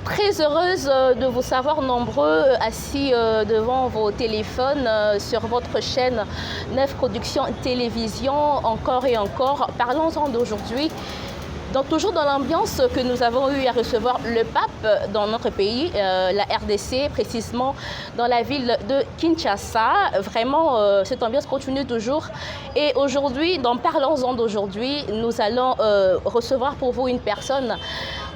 Très heureuse de vous savoir nombreux assis devant vos téléphones sur votre chaîne Neuf Productions Télévision, encore et encore. Parlons-en d'aujourd'hui. Donc toujours dans l'ambiance que nous avons eu à recevoir le pape dans notre pays, la RDC, précisément dans la ville de Kinshasa. Vraiment, cette ambiance continue toujours. Et aujourd'hui, dans Parlons-en d'aujourd'hui, nous allons recevoir pour vous une personne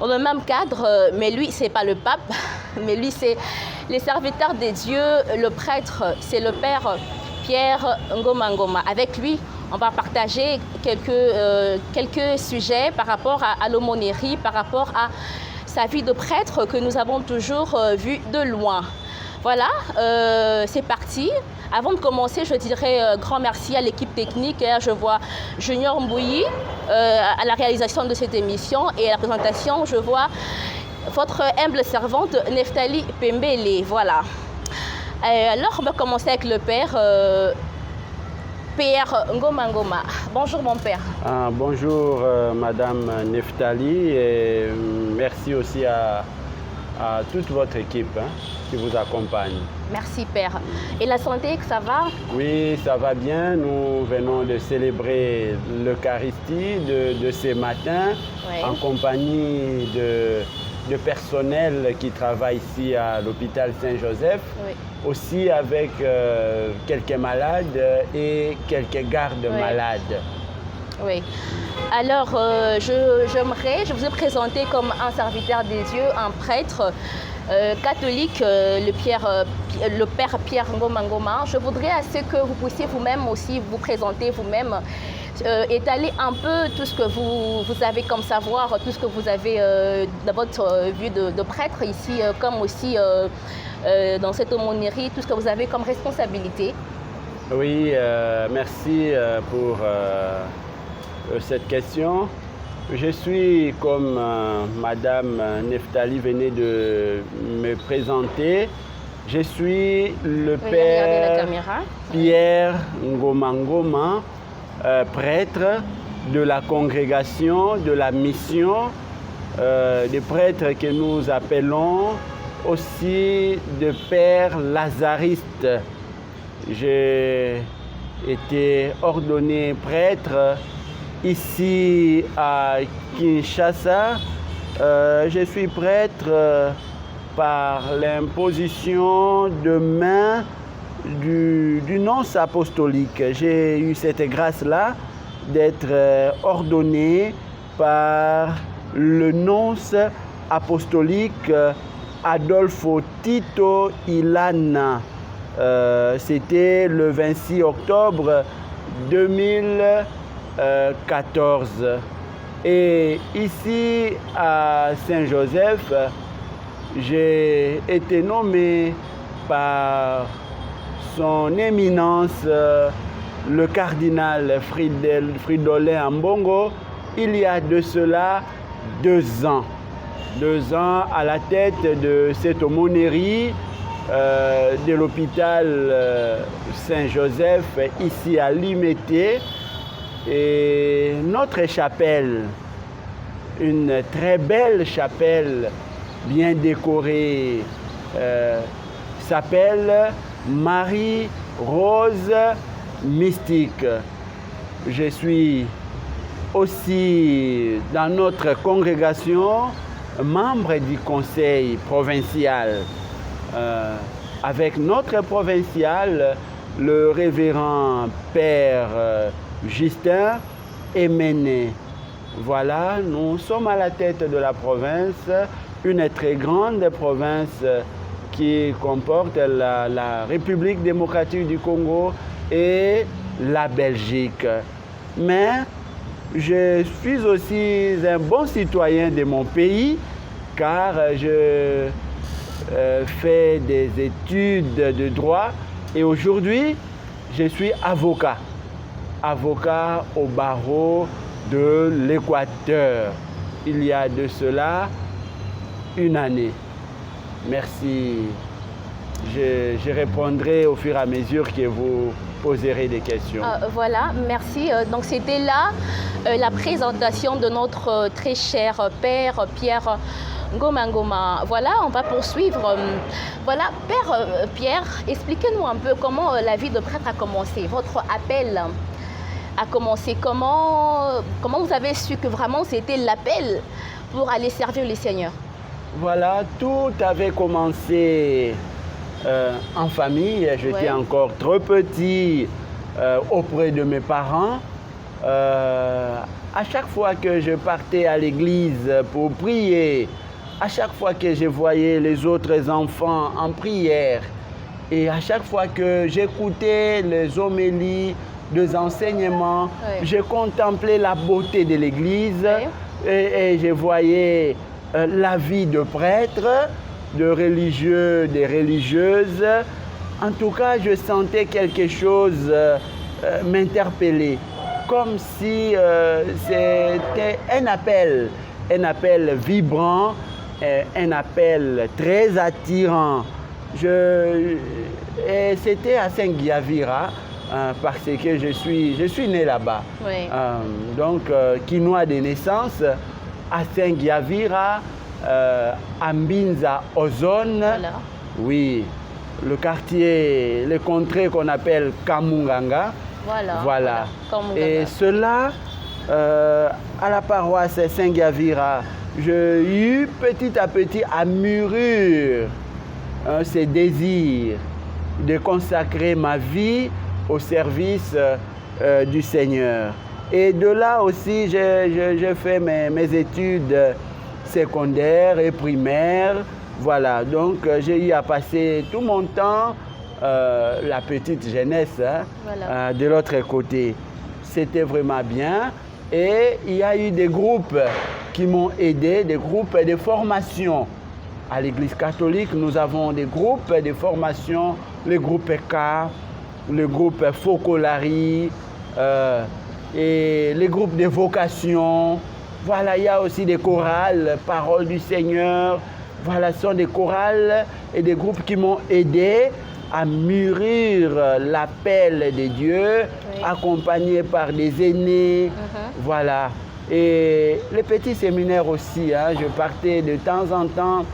dans le même cadre, mais lui, c'est pas le pape, mais lui, c'est les serviteurs des dieux, le prêtre, c'est le père Pierre Ngoma Ngoma. Avec lui, on va partager quelques sujets par rapport à l'aumônerie, par rapport à sa vie de prêtre que nous avons toujours vu de loin. Voilà, c'est parti. Avant de commencer, je dirais grand merci à l'équipe technique. Je vois Junior Mbouyi à la réalisation de cette émission et à la présentation, je vois votre humble servante Neftali Pembele. Voilà. Alors, on va commencer avec le père. Pierre Ngoma Ngoma. Bonjour mon père. Bonjour Madame Neftali et merci aussi à toute votre équipe qui vous accompagne. Merci Père. Et la santé, ça va? Oui, ça va bien. Nous venons de célébrer l'Eucharistie de ce matin en compagnie de personnel qui travaille ici à l'hôpital Saint-Joseph. Oui. Aussi avec quelques malades et quelques gardes malades. Oui. Alors, je vous ai présenté comme un serviteur des dieux, un prêtre catholique, le père Pierre Ngoma Ngoma. Je voudrais à ce que vous puissiez vous-même aussi vous présenter vous-même, étaler un peu tout ce que vous avez comme savoir, tout ce que vous avez dans votre vue de prêtre ici, comme aussi dans cette aumônerie, tout ce que vous avez comme responsabilité. Oui, merci pour cette question. Je suis, comme Madame Neftali venait de me présenter, je suis le père Pierre Ngoma Ngoma, prêtre de la congrégation, de la mission, des prêtres que nous appelons aussi de père lazariste. J'ai été ordonné prêtre ici à Kinshasa. Je suis prêtre par l'imposition de main du nonce apostolique. J'ai eu cette grâce-là d'être ordonné par le nonce apostolique Adolfo Tito Ilana. C'était le 26 octobre 2014. Et ici à Saint-Joseph, j'ai été nommé par son éminence, le cardinal Fridolin Ambongo, il y a de cela 2 ans. 2 ans à la tête de cette aumônerie de l'hôpital Saint-Joseph ici à Limete. Et notre chapelle, une très belle chapelle bien décorée, s'appelle Marie-Rose Mystique. Je suis aussi dans notre congrégation membre du conseil provincial avec notre provincial, le révérend père Justin Emene. Voilà, nous sommes à la tête de la province, une très grande province qui comporte la République démocratique du Congo et la Belgique. Mais je suis aussi un bon citoyen de mon pays car je fais des études de droit et aujourd'hui je suis avocat au barreau de l'Équateur. Il y a de cela 1 année. Merci. Je répondrai au fur et à mesure que vous poserez des questions. Voilà, merci. Donc c'était là la présentation de notre très cher père Pierre Ngoma Ngoma. Voilà, on va poursuivre. Voilà, Père Pierre, expliquez-nous un peu comment la vie de prêtre a commencé, votre appel a commencé. Comment vous avez su que vraiment c'était l'appel pour aller servir les seigneurs? Voilà, tout avait commencé en famille. J'étais encore trop petit auprès de mes parents. À chaque fois que je partais à l'église pour prier, à chaque fois que je voyais les autres enfants en prière, et à chaque fois que j'écoutais les homélies, des enseignements, je contemplais la beauté de l'église et je voyais la vie de prêtres, de religieux, des religieuses. En tout cas, je sentais quelque chose m'interpeller, comme si c'était un appel vibrant, un appel très attirant. Et c'était à Saint-Guiavira, parce que je suis né là-bas. Donc, quinois de naissance, à Saint-Guiavira, à Mbinza, Ozone. Oui, le quartier, le contrée qu'on appelle Kamunganga. Voilà. Et cela, à la paroisse Saint-Guiavira, j'ai eu petit à petit à mûrir ces désirs de consacrer ma vie au service du Seigneur. Et de là aussi, j'ai fait mes études secondaires et primaires. Voilà, donc j'ai eu à passer tout mon temps, la petite jeunesse, de l'autre côté. C'était vraiment bien. Et il y a eu des groupes qui m'ont aidé, des groupes de formation. À l'Église catholique, nous avons des groupes de formation, le groupe K, le groupe Focolari, et les groupes de vocation. Voilà, il y a aussi des chorales, Parole du Seigneur. Voilà, ce sont des chorales et des groupes qui m'ont aidé à mûrir l'appel de Dieu, accompagné par des aînés. Voilà. Et les petits séminaires aussi, je partais de temps en temps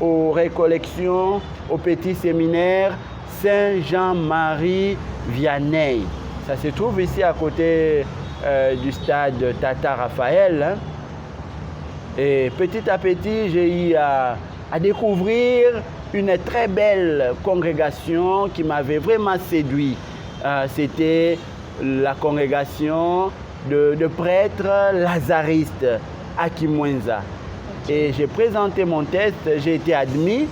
aux récollections, au petit séminaire Saint-Jean-Marie Vianney. Ça se trouve ici à côté du stade Tata Raphaël. Et petit à petit, j'ai eu à découvrir une très belle congrégation qui m'avait vraiment séduit. C'était la congrégation de prêtres lazaristes à Kimwenza. Et j'ai présenté mon test, j'ai été admis.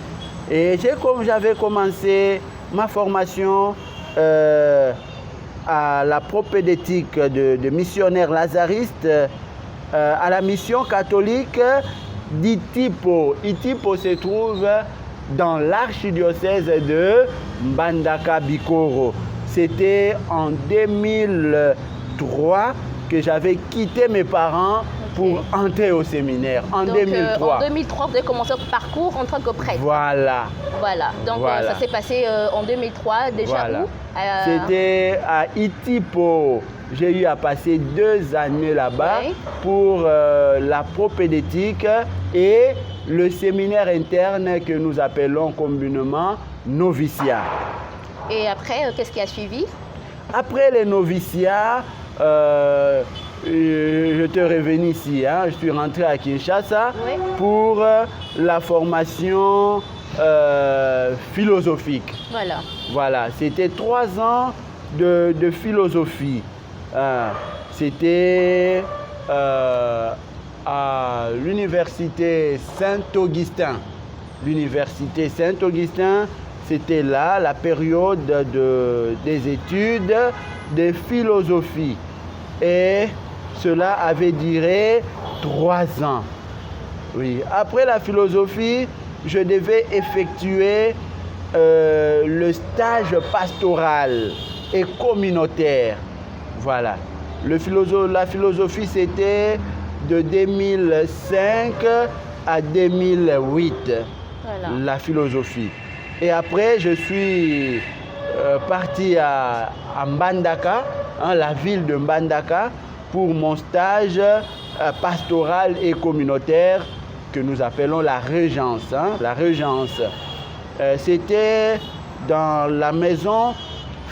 Et j'avais commencé ma formation à la propédétique de missionnaire lazariste à la mission catholique d'Itipo. Itipo se trouve dans l'archidiocèse de Mbandaka Bikoro. C'était en 2003 que j'avais quitté mes parents pour entrer au séminaire. En 2003. En 2003, vous avez commencé votre parcours en tant que prêtre. Voilà. Donc ça s'est passé en 2003 déjà où C'était à Itipo. J'ai eu à passer 2 années là-bas pour la propédétique et le séminaire interne que nous appelons communément noviciat. Et après, qu'est-ce qui a suivi? Après les noviciats, je te revenu ici. Je suis rentré à Kinshasa pour la formation philosophique. Voilà. C'était 3 ans de philosophie. C'était à l'université Saint-Augustin. L'université Saint-Augustin, c'était là la période des études de philosophie. Et cela avait duré 3 ans. Oui. Après la philosophie, je devais effectuer le stage pastoral et communautaire. Voilà. La philosophie, c'était de 2005 à 2008. La philosophie. Et après, je suis parti à Mbandaka, la ville de Mbandaka, pour mon stage pastoral et communautaire que nous appelons la Régence. Hein, la Régence. C'était dans la maison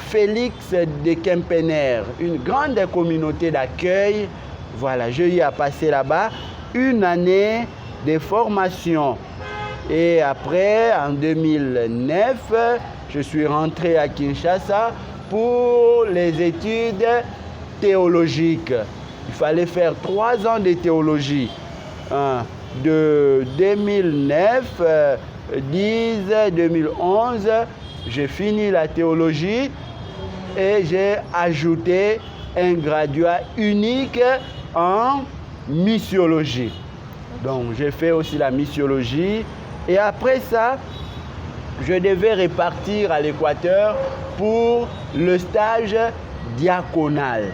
Félix de Kempener, une grande communauté d'accueil. Voilà, je y ai passé là-bas une année de formation. Et après, en 2009, je suis rentré à Kinshasa pour les études théologiques. Il fallait faire 3 ans de théologie. De 2009, 10, 2011, j'ai fini la théologie et j'ai ajouté un graduat unique en missiologie. Donc j'ai fait aussi la missiologie et après ça, je devais repartir à l'Équateur pour le stage diaconal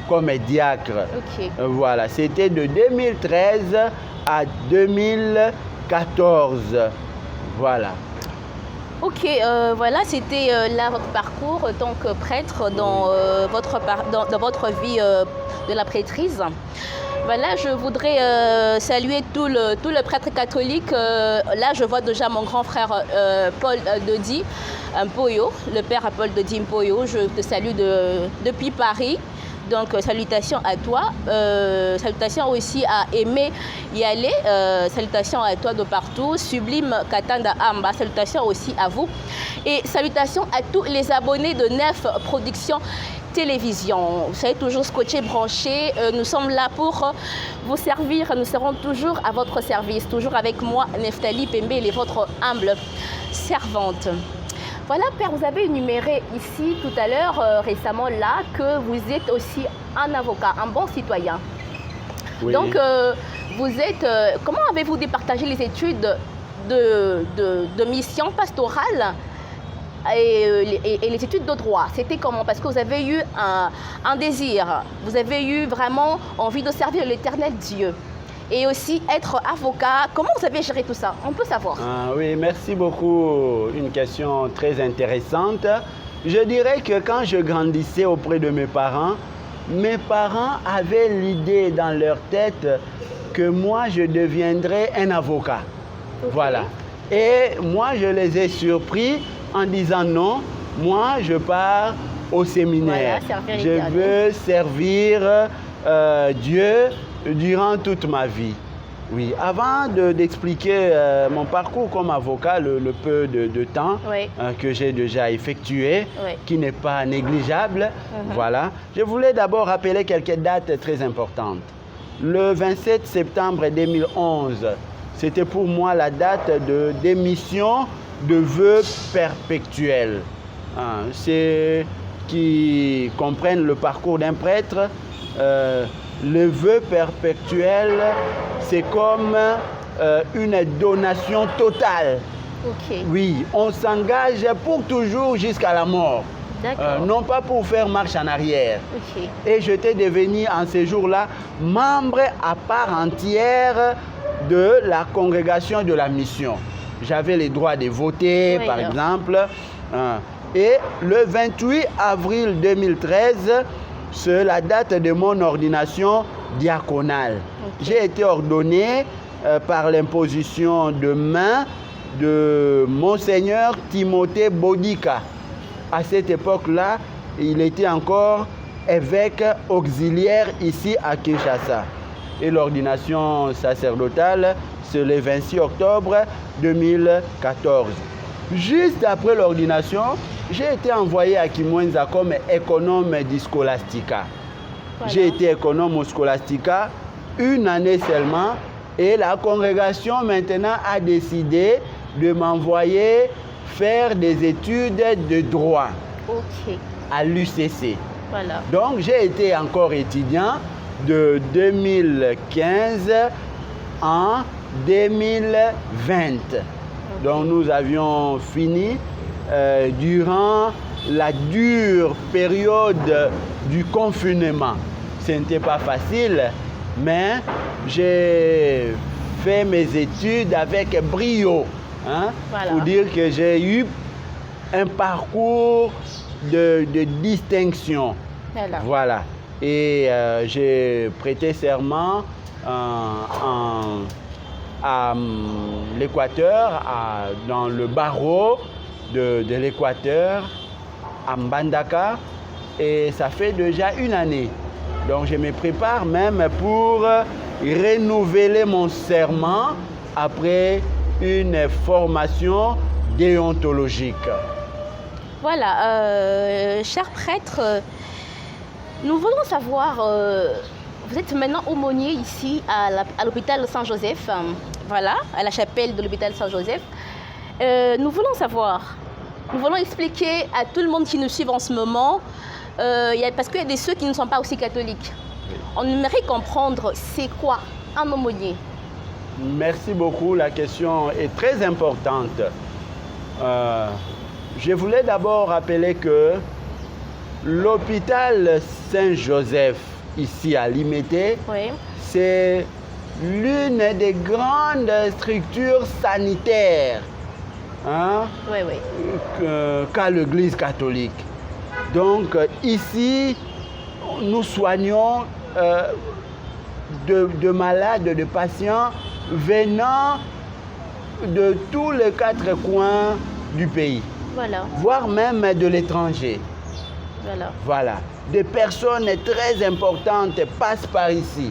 comme diacre. Ok. Voilà, c'était de 2013 à 2014. Voilà. Ok, voilà, c'était là votre parcours en tant que prêtre dans, dans votre vie de la prêtrise. Voilà, je voudrais saluer tout le prêtre catholique. Là, je vois déjà mon grand frère Paul Dodi Mpoyo, le père Paul Dodi Mpoyo. Je te salue depuis Paris. Donc, salutations à toi. Salutations aussi à Aimé Yalé. Salutations à toi de partout. Sublime Katanda Amba. Salutations aussi à vous. Et salutations à tous les abonnés de Nef Productions Télévision. Vous savez, toujours scotché, branché. Nous sommes là pour vous servir. Nous serons toujours à votre service. Toujours avec moi, Neftali Pembe, et votre humble servante. Voilà, Père, vous avez énuméré ici tout à l'heure, récemment là, que vous êtes aussi un avocat, un bon citoyen. Oui. Donc, vous êtes, comment avez-vous départagé les études de mission pastorale et les études de droit? C'était comment? Parce que vous avez eu un désir, vous avez eu vraiment envie de servir l'Éternel Dieu. Et aussi être avocat. Comment vous avez géré tout ça? On peut savoir. Oui, merci beaucoup. Une question très intéressante. Je dirais que quand je grandissais auprès de mes parents avaient l'idée dans leur tête que moi, je deviendrais un avocat. Okay. Voilà. Et moi, je les ai surpris en disant non, moi, je pars au séminaire. Voilà, je veux servir Dieu durant toute ma vie. Oui, avant d'expliquer mon parcours comme avocat, le peu de temps oui. Que j'ai déjà effectué, oui. qui n'est pas négligeable, voilà, je voulais d'abord rappeler quelques dates très importantes. Le 27 septembre 2011, c'était pour moi la date de démission de vœux perpétuels. C'est qui comprennent le parcours d'un prêtre. Le vœu perpétuel, c'est comme une donation totale. Okay. Oui, on s'engage pour toujours jusqu'à la mort. Non pas pour faire marche en arrière. Okay. Et j'étais devenu en ce jour-là membre à part entière de la congrégation de la mission. J'avais le droit de voter, oui, par exemple. Et le 28 avril 2013, c'est la date de mon ordination diaconale. Okay. J'ai été ordonné par l'imposition de main de Monseigneur Timothée Bodika. À cette époque-là, il était encore évêque auxiliaire ici à Kinshasa. Et l'ordination sacerdotale, c'est le 26 octobre 2014. Juste après l'ordination, j'ai été envoyé à Kimwenza comme économe du Scholastica. Voilà. J'ai été économe au Scholastica une année seulement et la congrégation maintenant a décidé de m'envoyer faire des études de droit à l'UCC. Voilà. Donc j'ai été encore étudiant de 2015 en 2020. Donc nous avions fini durant la dure période du confinement. Ce n'était pas facile, mais j'ai fait mes études avec brio. Hein, voilà. Pour dire que j'ai eu un parcours de distinction. Voilà. Et j'ai prêté serment en à l'Équateur, dans le barreau de l'Équateur, à Mbandaka, et ça fait déjà 1 année. Donc je me prépare même pour renouveler mon serment après une formation déontologique. Voilà, cher prêtre, nous voulons savoir, vous êtes maintenant aumônier ici à l'hôpital Saint-Joseph, voilà, à la chapelle de l'hôpital Saint-Joseph. Nous voulons savoir, nous voulons expliquer à tout le monde qui nous suit en ce moment, parce qu'il y a ceux qui ne sont pas aussi catholiques. On aimerait comprendre c'est quoi un aumônier. Merci beaucoup, la question est très importante. Je voulais d'abord rappeler que l'hôpital Saint-Joseph, ici à Limété, Oui. c'est l'une des grandes structures sanitaires Oui, oui. qu'a l'Église catholique. Donc ici, nous soignons de malades, de patients venant de tous les 4 coins du pays, Voilà. voire même de l'étranger. Voilà. Voilà. Des personnes très importantes passent par ici.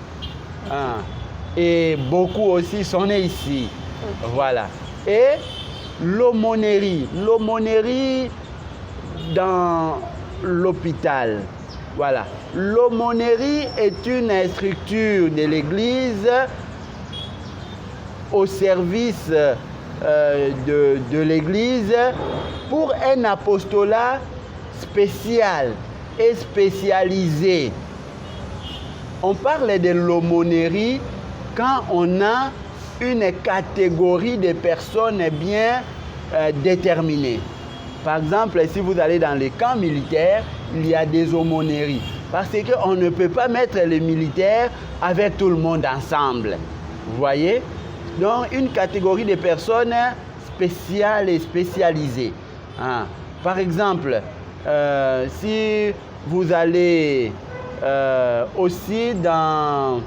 Et beaucoup aussi sont nés ici. Okay. Voilà. Et l'aumônerie. L'aumônerie dans l'hôpital. Voilà. L'aumônerie est une structure de l'Église au service de l'Église pour un apostolat spécial et spécialisé. On parle de l'aumônerie quand on a une catégorie de personnes bien déterminées. Par exemple, si vous allez dans les camps militaires, il y a des aumôneries. Parce qu'on ne peut pas mettre les militaires avec tout le monde ensemble. Vous voyez? Donc, une catégorie de personnes spéciales et spécialisées. Par exemple, si vous allez aussi dans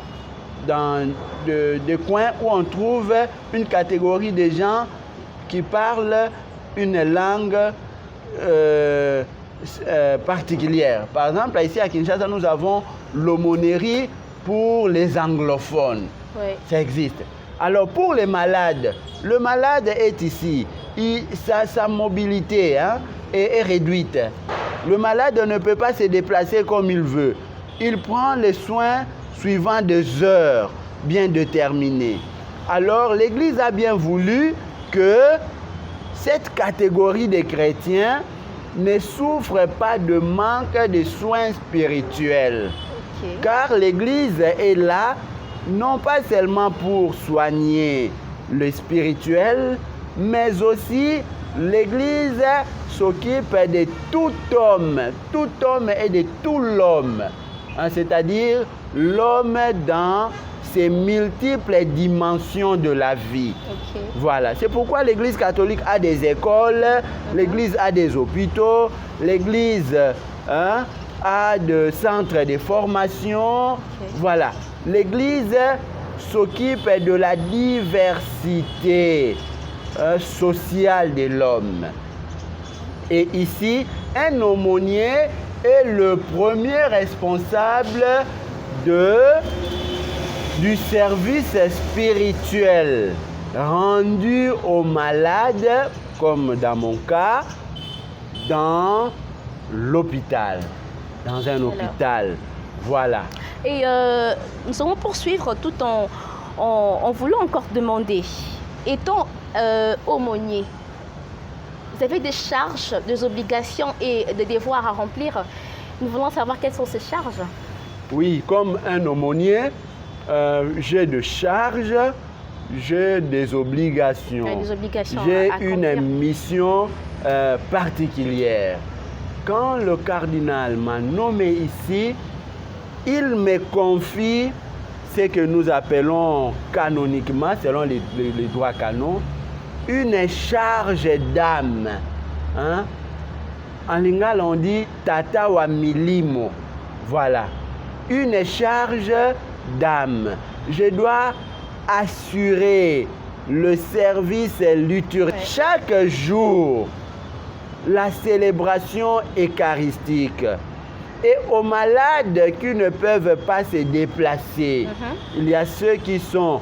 des coins où on trouve une catégorie de gens qui parlent une langue particulière. Par exemple, ici à Kinshasa, nous avons l'aumônerie pour les anglophones. Oui. Ça existe. Alors pour les malades, le malade est ici. Sa mobilité est réduite. Le malade ne peut pas se déplacer comme il veut. Il prend les soins suivant des heures bien déterminées. Alors l'Église a bien voulu que cette catégorie de chrétiens ne souffre pas de manque de soins spirituels. Okay. Car l'Église est là non pas seulement pour soigner le spirituel, mais aussi l'Église s'occupe de tout homme et de tout l'homme, c'est-à-dire l'homme dans ses multiples dimensions de la vie. Okay. Voilà, c'est pourquoi l'Église catholique a des écoles, l'Église a des hôpitaux, l'Église a des centres de formation. Okay. Voilà, l'Église s'occupe de la diversité sociale de l'homme. Et ici, un aumônier est le premier responsable du service spirituel rendu aux malades, comme dans mon cas, dans l'hôpital, dans un hôpital. Voilà. Et nous allons poursuivre tout en voulant encore demander, étant aumônier, vous avez des charges, des obligations et des devoirs à remplir. Nous voulons savoir quelles sont ces charges. Oui, comme un aumônier, j'ai des charges, j'ai des obligations. J'ai une mission particulière. Quand le cardinal m'a nommé ici, il me confie ce que nous appelons canoniquement, selon les droits canons, une charge d'âme. En lingala, on dit tata wa milimo. Voilà. Une charge d'âme. Je dois assurer le service liturgique. Ouais. Chaque jour, la célébration eucharistique. Et aux malades qui ne peuvent pas se déplacer, il y a ceux qui sont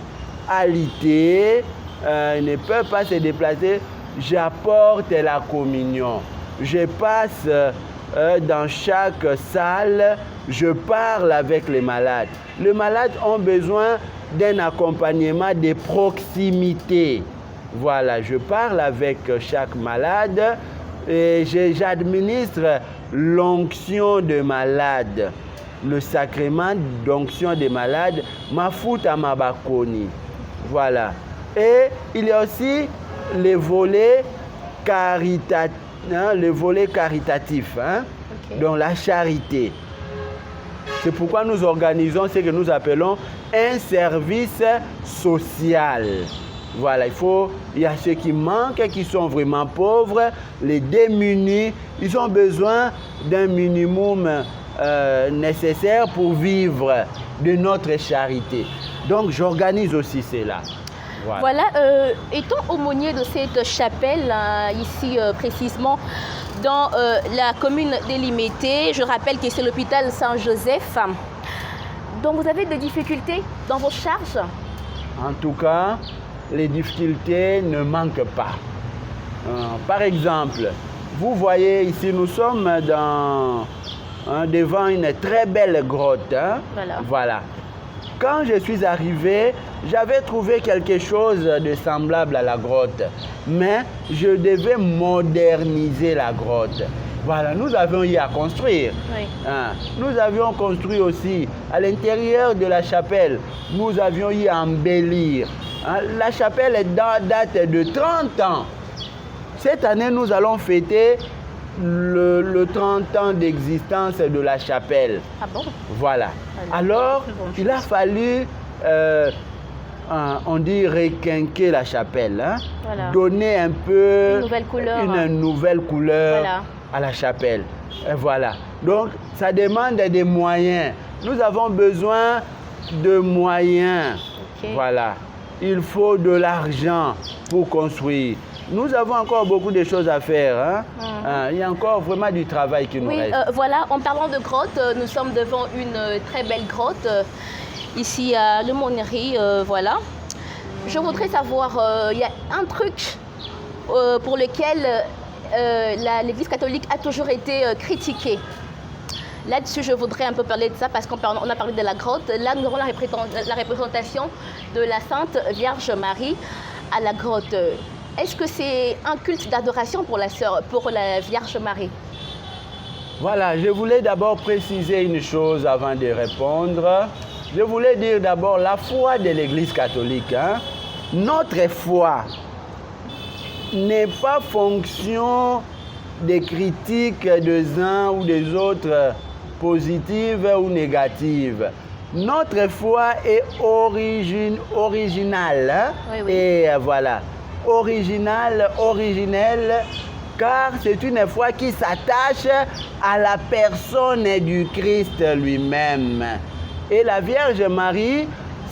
alités, ne peuvent pas se déplacer, j'apporte la communion. Je passe dans chaque salle, je parle avec les malades. Les malades ont besoin d'un accompagnement de proximité. Voilà, je parle avec chaque malade et j'administre l'onction de malade, le sacrement d'onction des malades, mafuta mabakoni. Voilà. Et il y a aussi les volets caritatifs, hein? Okay. Donc la charité. C'est pourquoi nous organisons ce que nous appelons un service social. Voilà, il y a ceux qui manquent, qui sont vraiment pauvres, les démunis, ils ont besoin d'un minimum nécessaire pour vivre de notre charité. Donc j'organise aussi cela. Voilà, étant aumônier de cette chapelle, ici précisément dans la commune d'Elimété, je rappelle que c'est l'hôpital Saint-Joseph. Donc vous avez des difficultés dans vos charges? En tout cas, les difficultés ne manquent pas. Par exemple, vous voyez ici, nous sommes devant une très belle grotte. Hein? Voilà. Quand je suis arrivé, j'avais trouvé quelque chose de semblable à la grotte, mais je devais moderniser la grotte. Voilà, nous avions eu à construire. Oui. Nous avions construit aussi à l'intérieur de la chapelle. Nous avions eu à embellir. La chapelle date de 30 ans. Cette année, nous allons fêter le 30 ans d'existence de la chapelle. Ah bon? Voilà. Alors, il a fallu, on dit, requinquer la chapelle. Hein? Voilà. Donner un peu une nouvelle couleur voilà. à la chapelle. Et voilà. Donc, ça demande des moyens. Nous avons besoin de moyens. Okay. Voilà. Il faut de l'argent pour construire. Nous avons encore beaucoup de choses à faire. Hein? Il y a encore vraiment du travail qui nous reste. Voilà, en parlant de grotte, nous sommes devant une très belle grotte, ici à l'aumônerie. Voilà. Je voudrais savoir, il y a un truc pour lequel l'Église catholique a toujours été critiquée. Là-dessus, je voudrais un peu parler de ça parce qu'on a parlé de la grotte. Là, nous avons la représentation de la Sainte Vierge Marie à la grotte. Est-ce que c'est un culte d'adoration pour la Vierge Marie? Voilà, je voulais d'abord préciser une chose avant de répondre. Je voulais dire d'abord la foi de l'Église catholique. Hein? Notre foi n'est pas fonction des critiques des uns ou des autres, positives ou négatives. Notre foi est originale. Hein? Oui, oui. Et voilà. Originale, originelle, car c'est une foi qui s'attache à la personne du Christ lui-même. Et la Vierge Marie,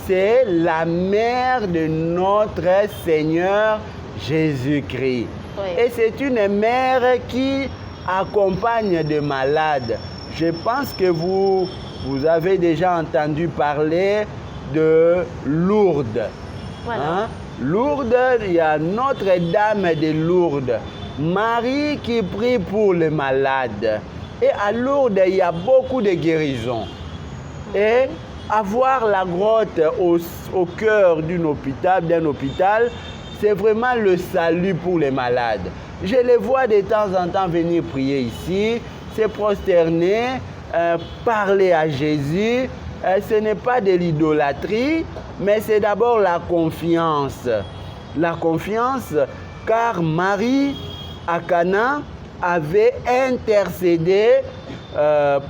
c'est la mère de notre Seigneur Jésus-Christ. Oui. Et c'est une mère qui accompagne des malades. Je pense que vous avez déjà entendu parler de Lourdes. Voilà. Hein? Lourdes, il y a Notre-Dame de Lourdes, Marie qui prie pour les malades. Et à Lourdes, il y a beaucoup de guérisons. Et avoir la grotte au cœur d'un hôpital, c'est vraiment le salut pour les malades. Je les vois de temps en temps venir prier ici, se prosterner, parler à Jésus. Ce n'est pas de l'idolâtrie, mais c'est d'abord la confiance. La confiance, car Marie, à Cana, avait intercédé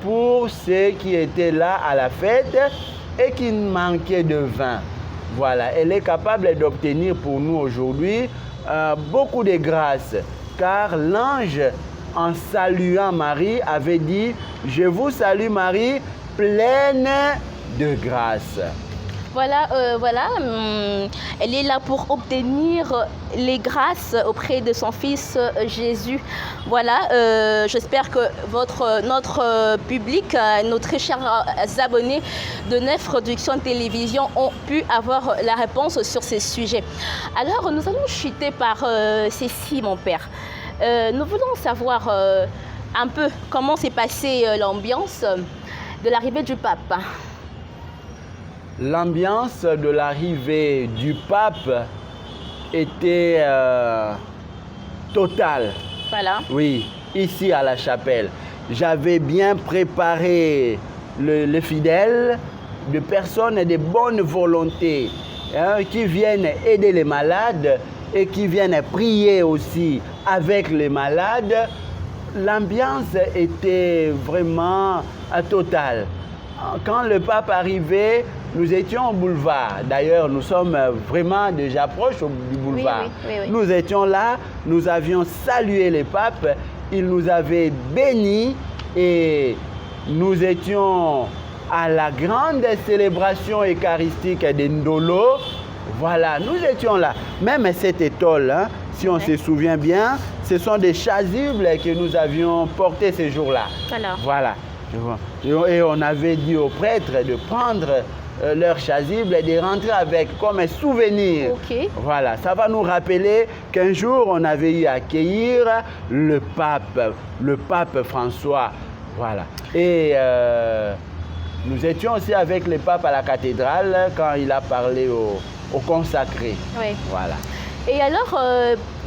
pour ceux qui étaient là à la fête et qui manquaient de vin. Voilà, elle est capable d'obtenir pour nous aujourd'hui beaucoup de grâce, car l'ange, en saluant Marie, avait dit « Je vous salue Marie, pleine de grâce ». Elle est là pour obtenir les grâces auprès de son fils Jésus. Voilà, j'espère que notre public, nos très chers abonnés de Nef Production Télévision ont pu avoir la réponse sur ces sujets. Alors, nous allons chuter par ceci, mon père. Nous voulons savoir un peu comment s'est passée l'ambiance de l'arrivée du pape. L'ambiance de l'arrivée du pape était totale. Voilà. Oui, ici à la chapelle. J'avais bien préparé les fidèles, de personnes de bonne volonté qui viennent aider les malades et qui viennent prier aussi avec les malades. L'ambiance était vraiment totale. Quand le pape arrivait, nous étions au boulevard. D'ailleurs, nous sommes vraiment déjà proches du boulevard. Oui. Nous étions là, nous avions salué le pape, il nous avait bénis et nous étions à la grande célébration eucharistique de Ndolo. Voilà, nous étions là. Même cette étole, si on se souvient bien, ce sont des chasubles que nous avions portés ce jour-là. Voilà. Et on avait dit aux prêtres de prendre leur chasuble et de rentrer avec comme un souvenir. Voilà, ça va nous rappeler qu'un jour on avait eu à accueillir le pape François. Voilà. Et nous étions aussi avec le pape à la cathédrale quand il a parlé au consacré. Oui. Voilà. Et alors,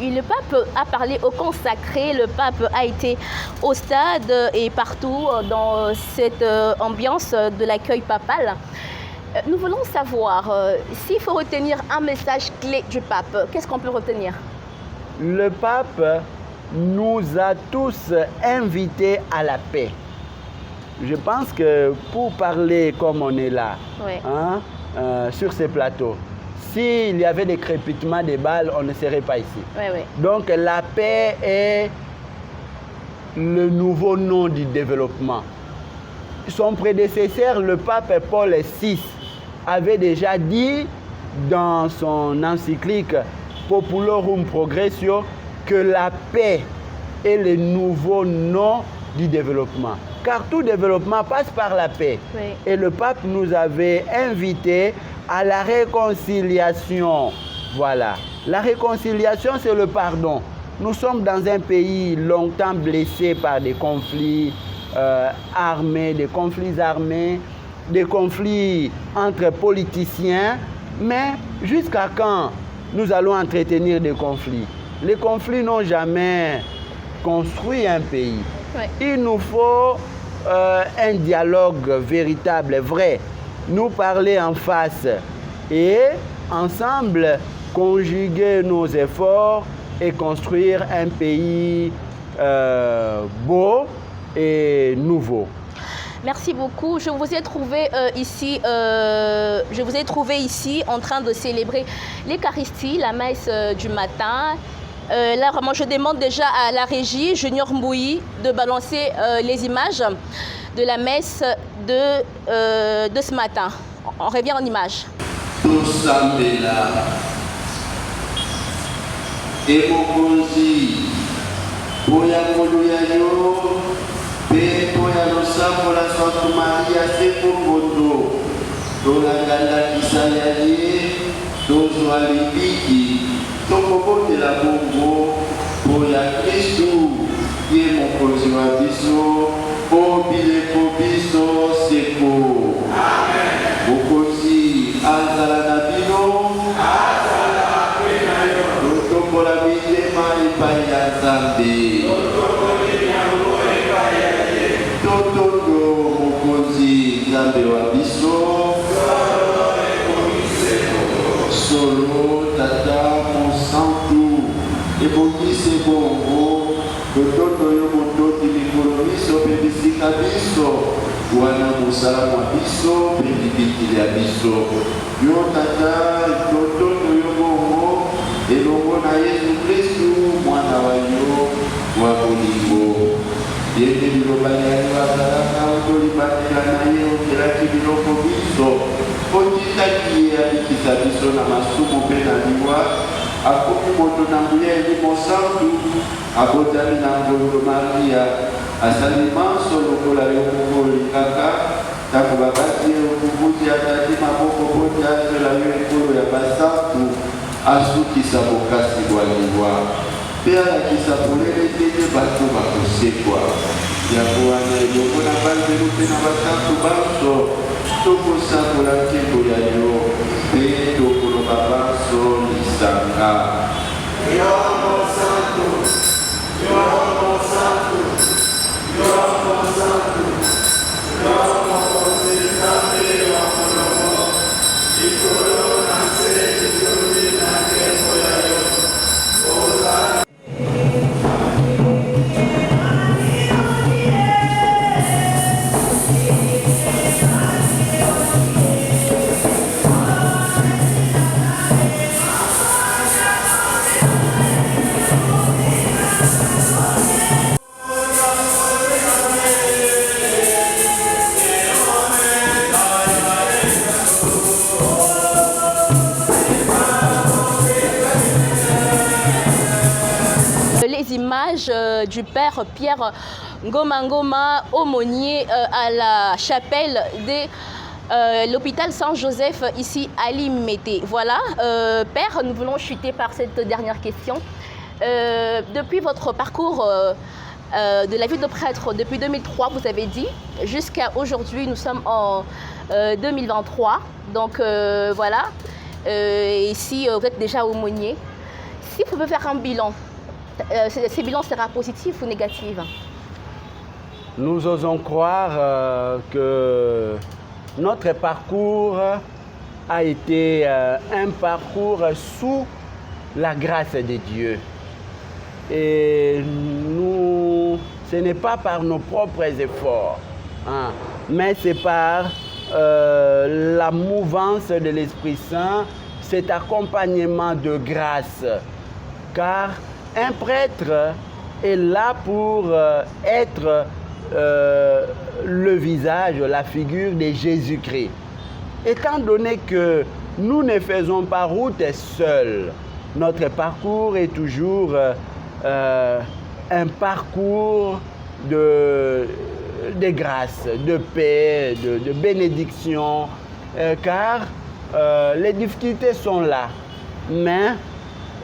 le pape a parlé au consacré, le pape a été au stade et partout dans cette ambiance de l'accueil papal. Nous voulons savoir, s'il faut retenir un message clé du pape, qu'est-ce qu'on peut retenir? Le pape nous a tous invités à la paix. Je pense que pour parler comme on est là, sur ces plateaux, s'il y avait des crépitements de balles, on ne serait pas ici. Donc la paix est le nouveau nom du développement. Son prédécesseur, le pape Paul VI, avait déjà dit dans son encyclique Populorum Progressio que la paix est le nouveau nom du développement. Car tout développement passe par la paix. Et le pape nous avait invités à la réconciliation. Voilà. La réconciliation, c'est le pardon. Nous sommes dans un pays longtemps blessé par des conflits armés, des conflits entre politiciens. Mais jusqu'à quand nous allons entretenir des conflits? Les conflits n'ont jamais construit un pays. Il nous faut un dialogue véritable, vrai. Nous parler en face et ensemble conjuguer nos efforts et construire un pays beau et nouveau. Merci beaucoup. Je vous ai trouvé ici en train de célébrer l'Eucharistie, la messe du matin. Là, vraiment, je demande déjà à la régie, Junior Mbouyi, de balancer les images de la messe de ce matin. On revient en image. Nous sommes là. Et mon pour ya yo, pour ya pour la Sainte Marie, c'est pour moto. Pour la gala qui s'allie, pour la libiki, pour la bongo, pour ya Christou, qui est mon conjoint biso, pour biso, c'est pour. Amen. Bokosi, Azala Nabino, Azala Nabino, Totokola Bitema et Paya Zambi, Totoko, Bokosi, Zambi Wabiso, Solo, Tata, Monsanto, et Boki c'est bon, Toto Yomoto, Timikolomiso, Bebisika Biso. Wana musala mwabiso, pendibiki ya biso. Yo tata, toto yogo, elongo na Yesu Kristu, mwana wa yo, wa bolingo. Yende bilobani ya wazalaka, otolibatela na ye, okelaki biloko biso. otitaki ye alikisa biso na masumu mpe na liwa akomi moto na nguya elimo santu abotami na ngondo maria asali manso lokola yo moko olingaka ntango babati ye okubuti atati maboko poti azwela yo ekolo ya basantu asukisa bokasi bwa liwa mpe alakisa polele tete bato bakosekwa yango wana elongo na banzelu mpe na basantu banso tokosakola nkembo ya yo mpe tokoloba banso lisanga Yomo Santo, Yomo Santo, Yomo Santo, Yomo Santo, Yomo Les images du père Pierre Ngoma Ngoma, aumônier à la chapelle de l'hôpital Saint-Joseph ici à Limete. Voilà, père, nous voulons chuter par cette dernière question. Depuis votre parcours de la vie de prêtre, depuis 2003, vous avez dit, jusqu'à aujourd'hui, nous sommes en 2023. Donc voilà, ici vous êtes déjà aumônier. Si vous pouvez faire un bilan, ce bilan sera positif ou négatif? Nous osons croire que notre parcours a été un parcours sous la grâce de Dieu. Et nous, ce n'est pas par nos propres efforts, hein, mais c'est par la mouvance de l'Esprit Saint, cet accompagnement de grâce. Car un prêtre est là pour être le visage, la figure de Jésus-Christ. Étant donné que nous ne faisons pas route seuls, notre parcours est toujours un parcours de grâce, de paix, de bénédiction, car les difficultés sont là. Mais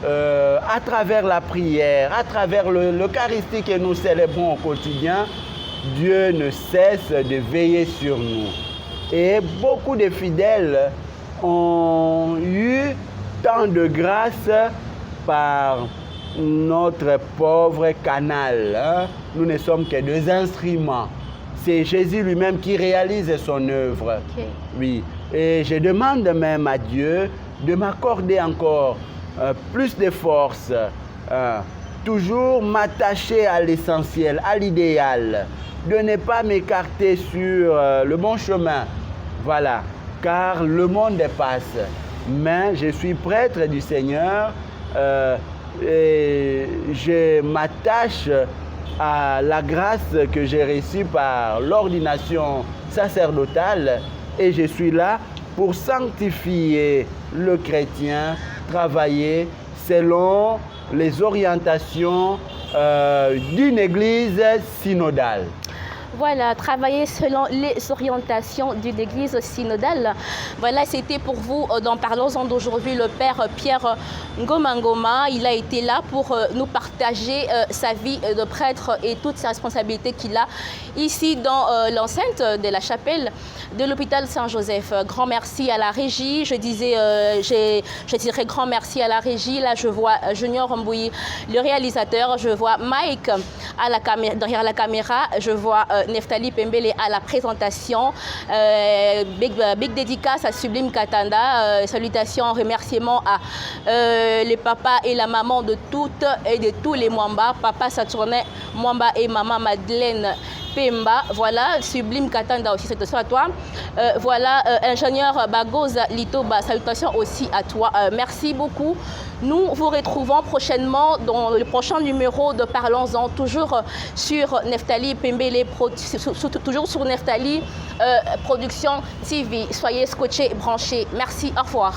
à travers la prière, à travers l'Eucharistie que nous célébrons au quotidien, Dieu ne cesse de veiller sur nous. Et beaucoup de fidèles ont eu tant de grâce par notre pauvre canal. Hein? Nous ne sommes que des instruments. C'est Jésus lui-même qui réalise son œuvre. Okay. Oui. Et je demande même à Dieu de m'accorder encore plus de force, toujours m'attacher à l'essentiel, à l'idéal, de ne pas m'écarter sur le bon chemin. Voilà, car le monde passe. Mais je suis prêtre du Seigneur et je m'attache à la grâce que j'ai reçue par l'ordination sacerdotale et je suis là pour sanctifier le chrétien, travailler selon les orientations d'une église synodale. Voilà, travailler selon les orientations d'une église synodale. Voilà, c'était pour vous, dans Parlons-en d'aujourd'hui, le père Pierre Ngoma Ngoma. Il a été là pour nous partager sa vie de prêtre et toutes ses responsabilités qu'il a ici dans l'enceinte de la chapelle de l'hôpital Saint-Joseph. Grand merci à la régie. Je dirais grand merci à la régie. Là, je vois Junior Mbouyi, le réalisateur. Je vois Mike à la caméra, derrière la caméra. Je vois Neftali Pembele à la présentation. Big dédicace à Sublime Katanda. Salutations, remerciements à les papas et la maman de toutes et de tous les Mwamba. Papa Saturnin Mwamba et maman Madeleine Pemba, voilà, Sublime Katanda aussi, salutations à toi. Voilà, ingénieur Bagoza Litoba, salutations aussi à toi. Merci beaucoup. Nous vous retrouvons prochainement dans le prochain numéro de Parlons-en, toujours sur Neftali Pembele, toujours sur Neftali Production TV. Soyez scotchés, branchés. Merci, au revoir.